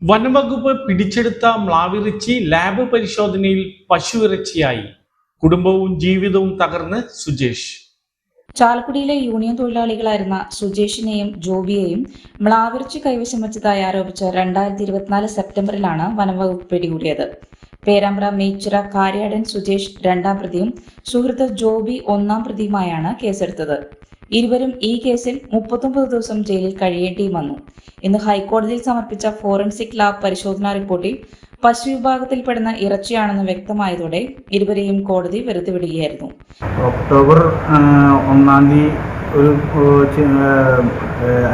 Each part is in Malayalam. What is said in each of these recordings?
വനംവകുപ്പ് പിടിച്ചെടുത്ത മ്ലാവിറച്ചി ലാബ് പരിശോധനയിൽ പശുവിറച്ചിയായി. കുടുംബവും ജീവിതവും തകർന്ന് സുജേഷ്. ചാലക്കുടിയിലെ യൂണിയൻ തൊഴിലാളികളായിരുന്ന സുജേഷിനെയും ജോബിയെയും മ്ലാവിറച്ചി കൈവശം വച്ചതായി ആരോപിച്ച് 2024 സെപ്റ്റംബറിലാണ് വനംവകുപ്പ് പിടികൂടിയത്. പേരാമ്പ്ര മേച്ചിറ കാര്യാടൻ സുജേഷ് 2ാം പ്രതിയും സുഹൃത്ത് ജോബി 1ാം പ്രതിയുമായാണ് കേസെടുത്തത്. ഇരുവരും ഈ കേസിൽ 39 ദിവസം ജയിലിൽ കഴിയേണ്ടിയും വന്നു. ഇന്ന് ഹൈക്കോടതിയിൽ സമർപ്പിച്ച ഫോറൻസിക് ലാബ് പരിശോധനാ റിപ്പോർട്ടിൽ പശു വിഭാഗത്തിൽപ്പെടുന്ന ഇറച്ചിയാണെന്ന് വ്യക്തമായതോടെ ഇരുവരെയും കോടതി വെറുതെ വിടുകയായിരുന്നു. ഒക്ടോബർ 1 ഒരു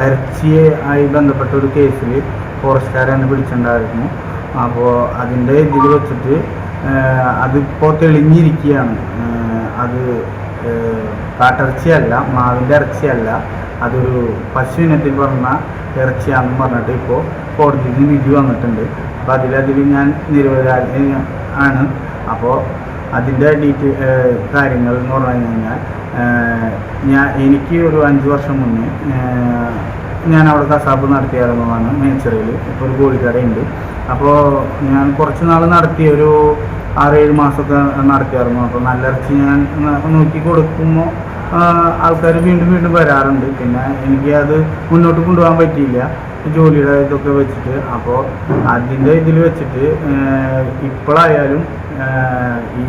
ഇറച്ചിയെ ആയി ബന്ധപ്പെട്ട ഒരു കേസിൽ ഫോറസ്റ്റുകാരെ പിടിച്ചിട്ടുണ്ടായിരുന്നു. അപ്പോൾ അതിൻ്റെ ഇതിൽ വെച്ചിട്ട് അതിപ്പോൾ തെളിഞ്ഞിരിക്കുകയാണ്. അത് കാട്ടിറച്ചിയല്ല, മാവിൻ്റെ ഇറച്ചിയല്ല, അതൊരു പശുവിനത്തിൽ പറഞ്ഞ ഇറച്ചിയാണെന്ന് പറഞ്ഞിട്ട് ഇപ്പോൾ കോടതിയിൽ വിധി വന്നിട്ടുണ്ട്. അപ്പോൾ അതിൽ ഞാൻ നിരപരാധി ആണ്. അപ്പോൾ അതിൻ്റെ കാര്യങ്ങൾ എന്ന് പറഞ്ഞു കഴിഞ്ഞാൽ എനിക്ക് ഒരു 5 വർഷം മുന്നേ ഞാൻ അവിടെ കസാപ്പ് നടത്തിയായിരുന്നതാണ് മേച്ചിറയിൽ. ഇപ്പോൾ ഒരു കോഴിക്കടയുണ്ട്. അപ്പോൾ ഞാൻ കുറച്ച് നാൾ നടത്തി, ഒരു 6-7 മാസമൊക്കെ നടത്തിയായിരുന്നു. അപ്പോൾ നല്ല ഇറച്ചി ഞാൻ നോക്കി കൊടുക്കുമ്പോൾ ആൾക്കാർ വീണ്ടും വീണ്ടും വരാറുണ്ട്. പിന്നെ എനിക്ക് അത് മുന്നോട്ട് കൊണ്ടുപോകാൻ പറ്റിയില്ല, ജോലിയുടെ ഇതൊക്കെ വെച്ചിട്ട്. അപ്പോൾ അതിൻ്റെ ഇതിൽ വെച്ചിട്ട് ഇപ്പോഴായാലും ഈ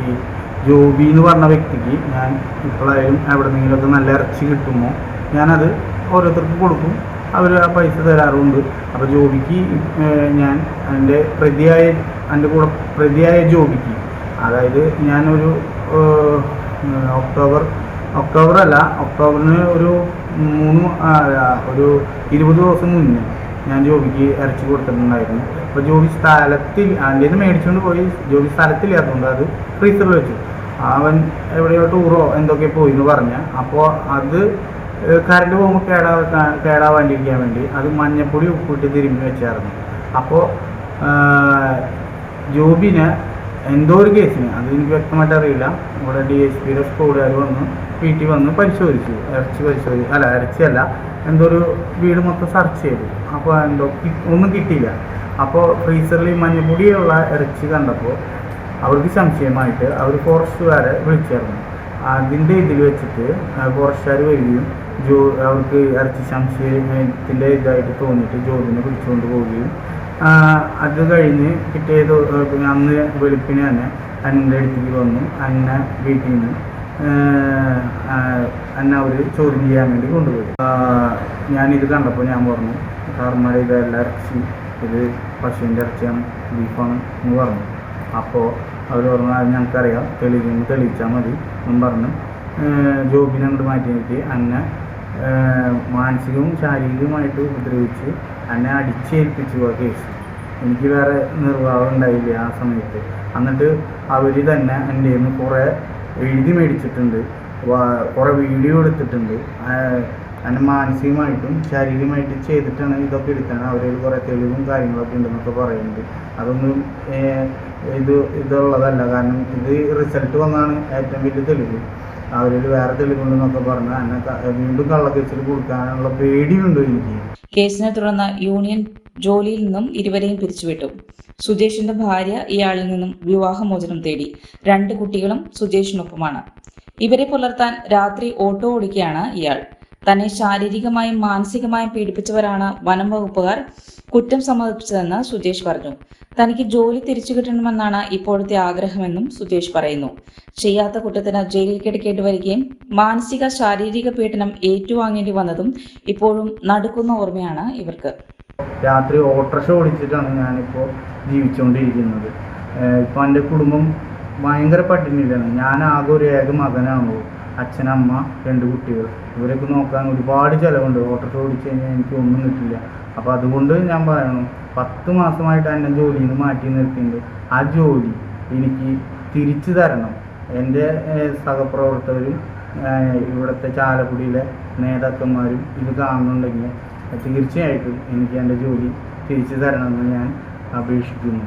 ജോബി എന്ന് പറഞ്ഞ വ്യക്തിക്ക് ഞാൻ ഇപ്പോഴായാലും എവിടെന്നെങ്കിലുമൊക്കെ നല്ല ഇറച്ചി കിട്ടുമ്പോൾ ഞാനത് ഓരോരുത്തർക്ക് കൊടുക്കും. അവർ ആ പൈസ തരാറുണ്ട്. അപ്പോൾ ജോബിക്ക് ഞാൻ എൻ്റെ കൂടെ പ്രതിയായ ജോബിക്ക്, അതായത് ഞാനൊരു ഒക്ടോബറിന് ഒരു 20 ദിവസം മുന്നേ ഞാൻ ജോബിക്ക് ഇറച്ചി കൊടുത്തിട്ടുണ്ടായിരുന്നു. അപ്പോൾ ജോബി സ്ഥലത്തിൽ അതിൻ്റെ നിന്ന് മേടിച്ചുകൊണ്ട് പോയി. ജോബി സ്ഥലത്തില്ലാത്തതുകൊണ്ട് അത് ഫ്രീസറിൽ വെച്ചു. അവൻ എവിടെയോ ടൂറോ എന്തൊക്കെ പോയി എന്ന് പറഞ്ഞാൽ, അപ്പോൾ അത് കറണ്ട് പോകുമ്പോൾ കേടാവാണ്ടിരിക്കാൻ വേണ്ടി അത് മഞ്ഞപ്പൊടി ഉപ്പിട്ട് തിരുമ്പി വെച്ചായിരുന്നു. അപ്പോൾ ജോബിനെ എന്തോ ഒരു കേസിന്, അത് എനിക്ക് വ്യക്തമായിട്ട് അറിയില്ല, ഇവിടെ DSPയുടെ സ്കൂളുകാർ വന്ന് വീട്ടിൽ വന്ന് പരിശോധിച്ചു. ഇറച്ചിയല്ല, എന്തോ ഒരു വീട് മൊത്തം സെർച്ച് ചെയ്തു. അപ്പോൾ ഒന്നും കിട്ടിയില്ല. അപ്പോൾ ഫ്രീസറിൽ മഞ്ഞപ്പൊടിയുള്ള ഇറച്ചി കണ്ടപ്പോൾ അവർക്ക് സംശയമായിട്ട് അവർ ഫോറസ്റ്റുകാരെ വിളിച്ചായിരുന്നു. അതിൻ്റെ ഇതിൽ വെച്ചിട്ട് ഫോറസ്റ്റുകാർ വരികയും അവർക്ക് ഇറച്ചി സംശയത്തിൻ്റെ ഇതായിട്ട് തോന്നിയിട്ട് ജോബിനെ പിടിച്ചുകൊണ്ട് പോവുകയും, അത് കഴിഞ്ഞ് പിറ്റേത് അന്ന് വെളുപ്പിന് തന്നെ അന്നെ അടുത്തേക്ക് വന്നു. അന്നെ വീട്ടിൽ നിന്ന് എന്നെ അവർ ചോദ്യം ചെയ്യാൻ വേണ്ടി കൊണ്ടുപോയി. ഞാനിത് കണ്ടപ്പോൾ ഞാൻ പറഞ്ഞു, സാർമാരെ ഇതെല്ലാം ഇറച്ചി, ഇത് പശുവിൻ്റെ ഇറച്ചിയാണ്, ബീഫാണ് എന്ന് പറഞ്ഞു. അപ്പോൾ അവർ പറഞ്ഞു, അത് ഞങ്ങൾക്കറിയാം, തെളിയിച്ചാൽ മതി എന്നും പറഞ്ഞ് ജോബിനെ അങ്ങോട്ട് മാറ്റി നിർത്തി എന്നെ മാനസികവും ശാരീരികവുമായിട്ട് ഉപദ്രവിച്ച് എന്നെ അടിച്ചേൽപ്പിച്ചു ആ കേസ്. എനിക്ക് വേറെ നിർവാഹം ഉണ്ടായില്ല ആ സമയത്ത്. എന്നിട്ട് അവർ തന്നെ എൻ്റെ നിന്ന് കുറേ എഴുതി മേടിച്ചിട്ടുണ്ട്, കുറേ വീഡിയോ എടുത്തിട്ടുണ്ട്. എന്നെ മാനസികമായിട്ടും ശാരീരികമായിട്ടും ചെയ്തിട്ടാണ് ഇതൊക്കെ എടുത്താണ്. അവരിൽ കുറേ തെളിവും കാര്യങ്ങളൊക്കെ ഉണ്ടെന്നൊക്കെ പറയുന്നുണ്ട്. അതൊന്നും ഇതുള്ളതല്ല, കാരണം ഇത് റിസൾട്ട് വന്നാണ് ഏറ്റവും വലിയ തെളിവ്. അവരിൽ വേറെ തെളിവുണ്ടെന്നൊക്കെ പറഞ്ഞാൽ എന്നെ വീണ്ടും കള്ളക്കേസിൽ കൊടുക്കാനുള്ള പേടിയുണ്ട് എനിക്ക്. കേസിനെ തുടർന്ന് യൂണിയൻ ജോലിയിൽ നിന്നും ഇരുവരെയും പിരിച്ചുവിട്ടു. സുജേഷിന്റെ ഭാര്യ ഇയാളിൽ നിന്നും വിവാഹമോചനം തേടി. 2 കുട്ടികളും സുജേഷിനൊപ്പമാണ്. ഇവരെ പുലർത്താൻ രാത്രി ഓട്ടോ ഓടിക്കുകയാണ് ഇയാൾ. തന്നെ ശാരീരികമായും മാനസികമായും പീഡിപ്പിച്ചവരാണ് വനം വകുപ്പുകാർ കുറ്റം സമ്മതിച്ചതെന്ന് സുജേഷ് പറഞ്ഞു. തനിക്ക് ജോലി തിരിച്ചു കിട്ടണമെന്നാണ് ഇപ്പോഴത്തെ ആഗ്രഹമെന്നും സുജേഷ് പറയുന്നു. ചെയ്യാത്ത കുറ്റത്തിന് ജയിലിൽ കിടക്കേണ്ടി വരികയും മാനസിക ശാരീരിക പീഡനം ഏറ്റുവാങ്ങേണ്ടി വന്നതും ഇപ്പോഴും നടുക്കുന്ന ഓർമ്മയാണ് ഇവർക്ക്. രാത്രി ഓട്ടോറിക്ഷ ഓടിച്ചിട്ടാണ് ഞാനിപ്പോൾ ജീവിച്ചുകൊണ്ടിരിക്കുന്നത്. ഇപ്പം എൻ്റെ കുടുംബം ഭയങ്കര പട്ടിണിയിലാണ്. ഞാൻ ആകെ ഒരു ഏക മകനാണോ, അച്ഛനമ്മ 2 കുട്ടികൾ. ഇവരൊക്കെ നോക്കാൻ ഒരുപാട് ചിലവുണ്ട്. ഓട്ടോറിക്ഷ ഓടിച്ചു കഴിഞ്ഞാൽ എനിക്ക് ഒന്നും കിട്ടില്ല. അപ്പോൾ അതുകൊണ്ട് ഞാൻ പറയണം, 10 മാസമായിട്ട് എന്നെ ജോലിയിൽ നിന്ന് മാറ്റി നിർത്തിയിട്ടുണ്ട്. ആ ജോലി എനിക്ക് തിരിച്ചു തരണം. എൻ്റെ സഹപ്രവർത്തകരും ഇവിടുത്തെ ചാലക്കുടിയിലെ നേതാക്കന്മാരും ഇത് കാണുന്നുണ്ടെങ്കിൽ തീർച്ചയായിട്ടും എനിക്ക് എൻ്റെ ജോലി തിരിച്ചു തരണമെന്ന് ഞാൻ അപേക്ഷിക്കുന്നു.